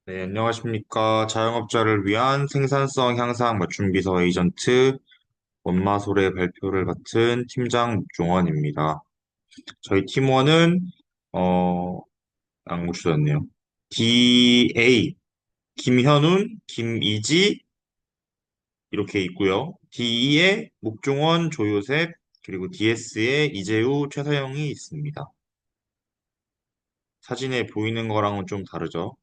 네, 안녕하십니까. 자영업자를 위한 생산성 향상 맞춤 비서 에이전트 원마솔의 발표를 맡은 팀장 묵종원입니다. 저희 팀원은 못 주셨네요. DA 김현운, 김이지 이렇게 있고요. D에 묵종원, 조요셉 그리고 DS에 이재우, 최서영이 있습니다. 사진에 보이는 거랑은 좀 다르죠.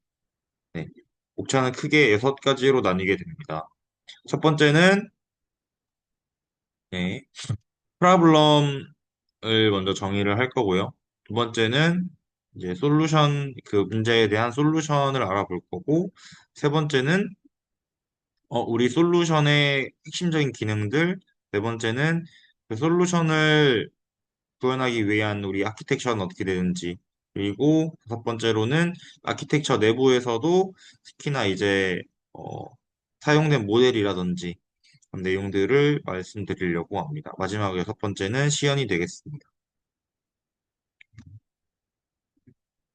네. 목차는 크게 6가지로 나뉘게 됩니다. 첫 번째는 네, 프라블럼을 먼저 정의를 할 거고요. 두 번째는 이제 솔루션, 그 문제에 대한 솔루션을 알아볼 거고, 세 번째는 우리 솔루션의 핵심적인 기능들, 네 번째는 그 솔루션을 구현하기 위한 우리 아키텍처는 어떻게 되는지, 그리고 다섯 번째로는 아키텍처 내부에서도 특히나 이제 어, 사용된 모델이라든지 그런 내용들을 말씀드리려고 합니다. 마지막 여섯 번째는 시연이 되겠습니다.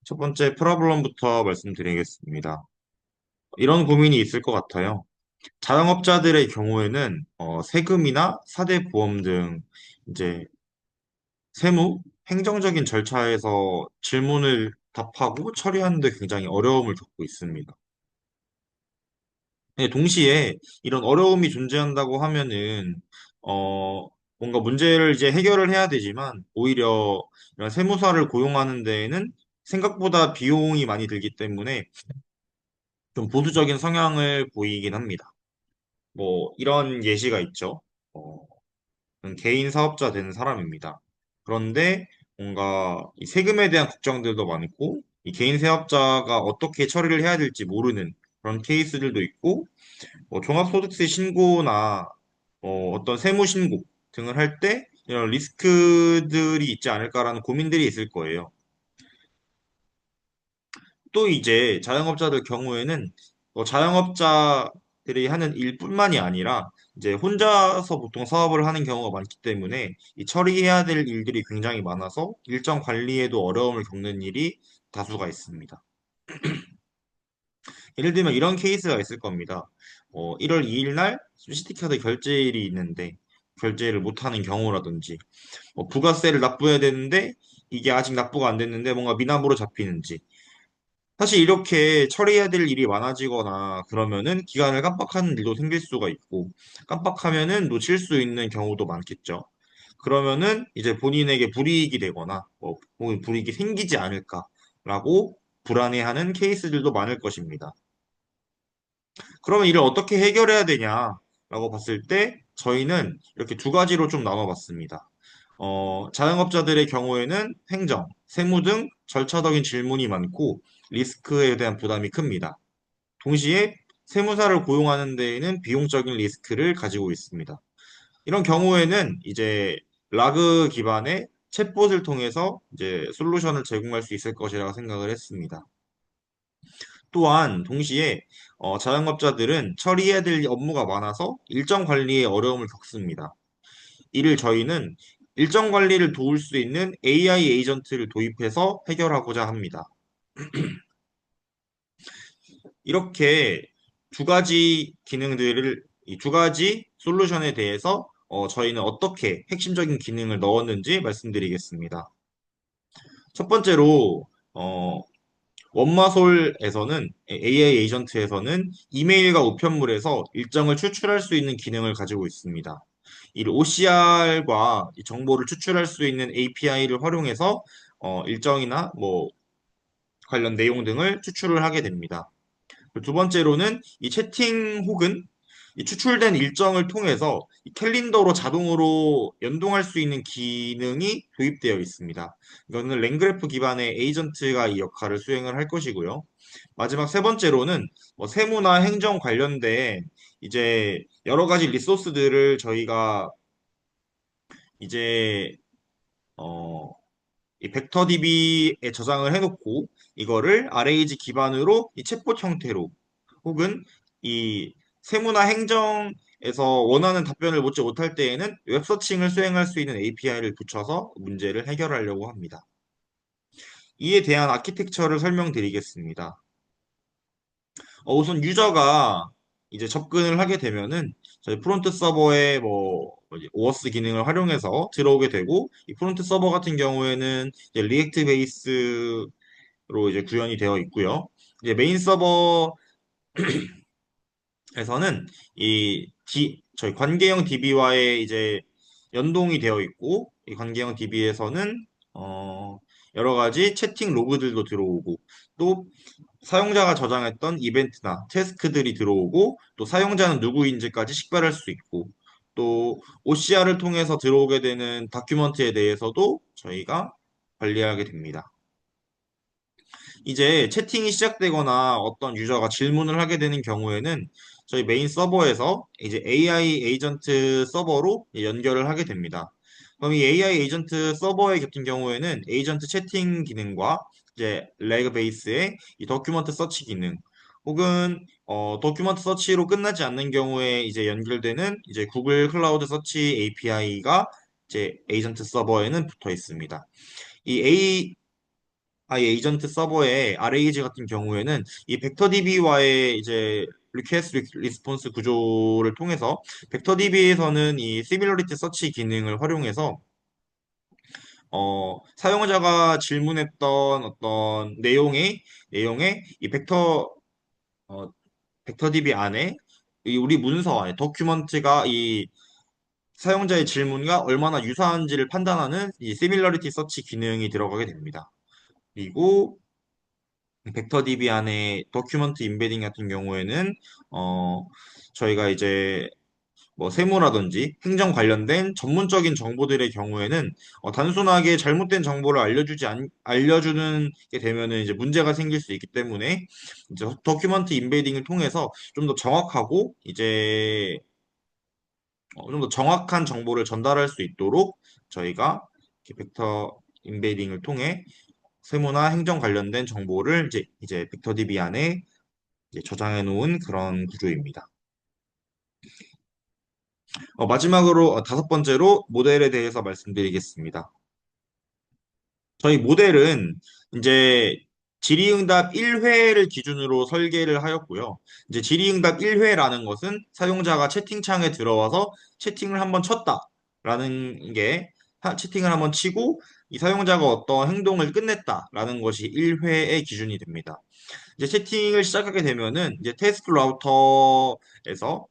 첫 번째 프로블럼부터 말씀드리겠습니다. 이런 고민이 있을 것 같아요. 자영업자들의 경우에는 세금이나 사대보험 등 이제 세무, 행정적인 절차에서 질문을 답하고 처리하는 데 굉장히 어려움을 겪고 있습니다. 네, 동시에 이런 어려움이 존재한다고 하면은 뭔가 문제를 이제 해결을 해야 되지만 오히려 이런 세무사를 고용하는 데에는 생각보다 비용이 많이 들기 때문에 좀 보수적인 성향을 보이긴 합니다. 뭐 이런 예시가 있죠. 어, 저는 개인 사업자 된 사람입니다. 그런데 뭔가 이 세금에 대한 걱정들도 많고 이 개인 사업자가 어떻게 처리를 해야 될지 모르는 그런 케이스들도 있고 종합소득세 신고나 어떤 세무 신고 등을 할 때 이런 리스크들이 있지 않을까라는 고민들이 있을 거예요. 또 이제 자영업자들 경우에는 자영업자들이 하는 일뿐만이 아니라 이제 혼자서 보통 사업을 하는 경우가 많기 때문에 이 처리해야 될 일들이 굉장히 많아서 일정 관리에도 어려움을 겪는 일이 다수가 있습니다. 예를 들면 이런 케이스가 있을 겁니다. 1월 2일 날 CCT카드 결제일이 있는데 결제를 못하는 경우라든지 부가세를 납부해야 되는데 이게 아직 납부가 안 됐는데 뭔가 미납으로 잡히는지 사실 이렇게 처리해야 될 일이 많아지거나 그러면은 기간을 깜빡하는 일도 생길 수가 있고 깜빡하면은 놓칠 수 있는 경우도 많겠죠. 그러면은 이제 본인에게 불이익이 되거나 혹은 불이익이 생기지 않을까라고 불안해하는 케이스들도 많을 것입니다. 그러면 이를 어떻게 해결해야 되냐라고 봤을 때 저희는 이렇게 두 가지로 좀 나눠봤습니다. 자영업자들의 경우에는 행정, 세무 등 절차적인 질문이 많고 리스크에 대한 부담이 큽니다. 동시에 세무사를 고용하는 데에는 비용적인 리스크를 가지고 있습니다. 이런 경우에는 이제 라그 기반의 챗봇을 통해서 이제 솔루션을 제공할 수 있을 것이라고 생각을 했습니다. 또한 동시에 자영업자들은 처리해야 될 업무가 많아서 일정 관리에 어려움을 겪습니다. 이를 저희는 일정 관리를 도울 수 있는 AI 에이전트를 도입해서 해결하고자 합니다. 이렇게 두 가지 기능들을, 이 두 가지 솔루션에 대해서 저희는 어떻게 핵심적인 기능을 넣었는지 말씀드리겠습니다. 첫 번째로, 원마솔에서는 AI 에이전트에서는 이메일과 우편물에서 일정을 추출할 수 있는 기능을 가지고 있습니다. 이 OCR과 정보를 추출할 수 있는 API를 활용해서 일정이나 뭐 관련 내용 등을 추출을 하게 됩니다. 두 번째로는 이 채팅 혹은 이 추출된 일정을 통해서 이 캘린더로 자동으로 연동할 수 있는 기능이 도입되어 있습니다. 이거는 랭그래프 기반의 에이전트가 이 역할을 수행을 할 것이고요. 마지막 세 번째로는 세무나 행정 관련된 이제 여러 가지 리소스들을 저희가 이제 어, 이 벡터DB에 저장을 해놓고 이거를 RAG 기반으로 이 챗봇 형태로 혹은 이 세무나 행정에서 원하는 답변을 못지 못할 때에는 웹서칭을 수행할 수 있는 API를 붙여서 문제를 해결하려고 합니다. 이에 대한 아키텍처를 설명드리겠습니다. 우선 유저가 이제 접근을 하게 되면은 저희 프론트 서버에 뭐 OAuth 기능을 활용해서 들어오게 되고 이 프론트 서버 같은 경우에는 이제 리액트 베이스로 이제 구현이 되어 있고요. 이제 메인 서버에서는 저희 관계형 DB와의 이제 연동이 되어 있고 이 관계형 DB에서는 여러 가지 채팅 로그들도 들어오고 또 사용자가 저장했던 이벤트나 태스크들이 들어오고 또 사용자는 누구인지까지 식별할 수 있고 또 OCR을 통해서 들어오게 되는 다큐먼트에 대해서도 저희가 관리하게 됩니다. 이제 채팅이 시작되거나 어떤 유저가 질문을 하게 되는 경우에는 저희 메인 서버에서 이제 AI 에이전트 서버로 연결을 하게 됩니다. 그럼 이 AI 에이전트 서버에 같은 경우에는 에이전트 채팅 기능과 이제 레그 베이스의 이 더큐먼트 서치 기능 혹은 더큐먼트 서치로 끝나지 않는 경우에 이제 연결되는 이제 구글 클라우드 서치 API가 이제 에이전트 서버에는 붙어 있습니다. 이 에이전트 서버의 RAG 같은 경우에는 이 벡터DB와의 이제 리퀘스트 리스폰스 구조를 통해서 벡터DB에서는 이 시밀러리티 서치 기능을 활용해서 사용자가 질문했던 어떤 내용의 이 어, 벡터DB 안에 이 우리 문서 안에 더큐먼트가 이 사용자의 질문과 얼마나 유사한지를 판단하는 이 시밀러리티 서치 기능이 들어가게 됩니다. 그리고 벡터DB 안에 도큐먼트 임베딩 같은 경우에는 어, 저희가 이제 뭐 세무라든지 행정 관련된 전문적인 정보들의 경우에는 단순하게 잘못된 정보를 알려주는 게 되면은 이제 문제가 생길 수 있기 때문에 이제 도큐먼트 임베딩을 통해서 좀 더 정확하고 이제 좀 더 정확한 정보를 전달할 수 있도록 저희가 이렇게 벡터 임베딩을 통해 세무나 행정 관련된 정보를 이제 벡터DB 안에 이제 저장해 놓은 그런 구조입니다. 마지막으로 다섯 번째로 모델에 대해서 말씀드리겠습니다. 저희 모델은 이제 질의응답 1회를 기준으로 설계를 하였고요. 이제 질의응답 1회라는 것은 사용자가 채팅창에 들어와서 채팅을 한번 쳤다라는 게 채팅을 한번 치고 이 사용자가 어떤 행동을 끝냈다라는 것이 1회의 기준이 됩니다. 이제 채팅을 시작하게 되면은 이제 테스트 라우터에서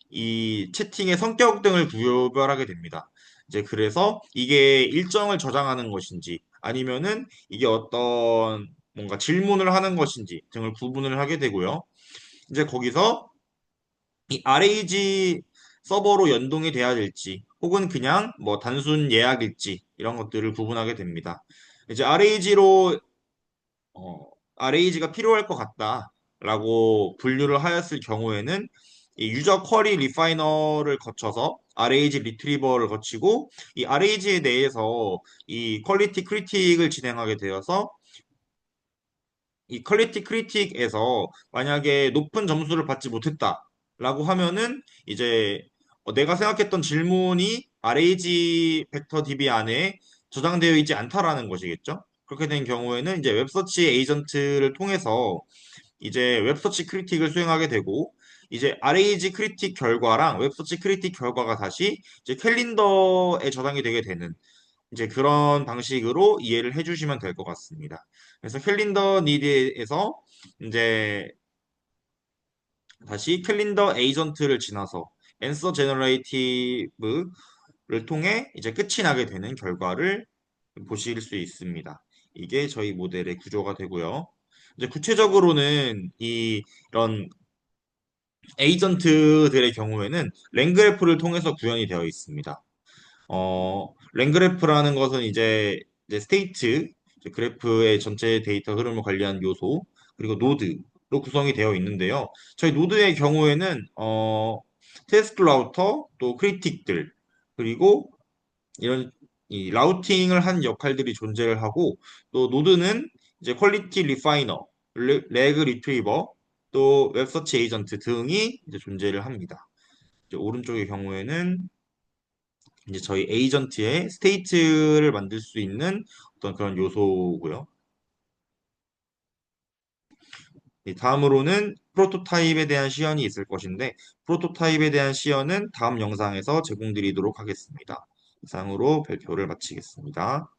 이 채팅의 성격 등을 구별하게 됩니다. 이제 그래서 이게 일정을 저장하는 것인지 아니면은 이게 어떤 뭔가 질문을 하는 것인지 등을 구분을 하게 되고요. 이제 거기서 이 RAG 서버로 연동이 돼야 될지 혹은 그냥 뭐 단순 예약일지 이런 것들을 구분하게 됩니다. 이제 RAG가 필요할 것 같다라고 분류를 하였을 경우에는 이 유저 쿼리 리파이너를 거쳐서 RAG 리트리버를 거치고 이 RAG에 대해서 이 퀄리티 크리틱을 진행하게 되어서 이 퀄리티 크리틱에서 만약에 높은 점수를 받지 못했다라고 하면은 이제 내가 생각했던 질문이 RAG 벡터 DB 안에 저장되어 있지 않다라는 것이겠죠. 그렇게 된 경우에는 이제 웹서치 에이전트를 통해서 이제 웹서치 크리틱을 수행하게 되고 이제 RAG 크리틱 결과랑 웹서치 크리틱 결과가 다시 이제 캘린더에 저장이 되게 되는 이제 그런 방식으로 이해를 해주시면 될 것 같습니다. 그래서 캘린더 니드에서 이제 다시 캘린더 에이전트를 지나서 앤서 제너레이티브를 통해 이제 끝이 나게 되는 결과를 보실 수 있습니다. 이게 저희 모델의 구조가 되고요. 이제 구체적으로는 이런 에이전트들의 경우에는 랭그래프를 통해서 구현이 되어 있습니다. 랭그래프라는 것은 이제 스테이트, 이제 그래프의 전체 데이터 흐름을 관리하는 요소, 그리고 노드로 구성이 되어 있는데요. 저희 노드의 경우에는, 테스트 라우터, 또 크리틱들, 그리고 이런 이 라우팅을 한 역할들이 존재를 하고, 또 노드는 이제 퀄리티 리파이너, 레그 리트리버, 또 웹서치 에이전트 등이 이제 존재를 합니다. 이제 오른쪽의 경우에는 이제 저희 에이전트의 스테이트를 만들 수 있는 어떤 그런 요소고요. 다음으로는 프로토타입에 대한 시연이 있을 것인데, 프로토타입에 대한 시연은 다음 영상에서 제공드리도록 하겠습니다. 이상으로 발표를 마치겠습니다.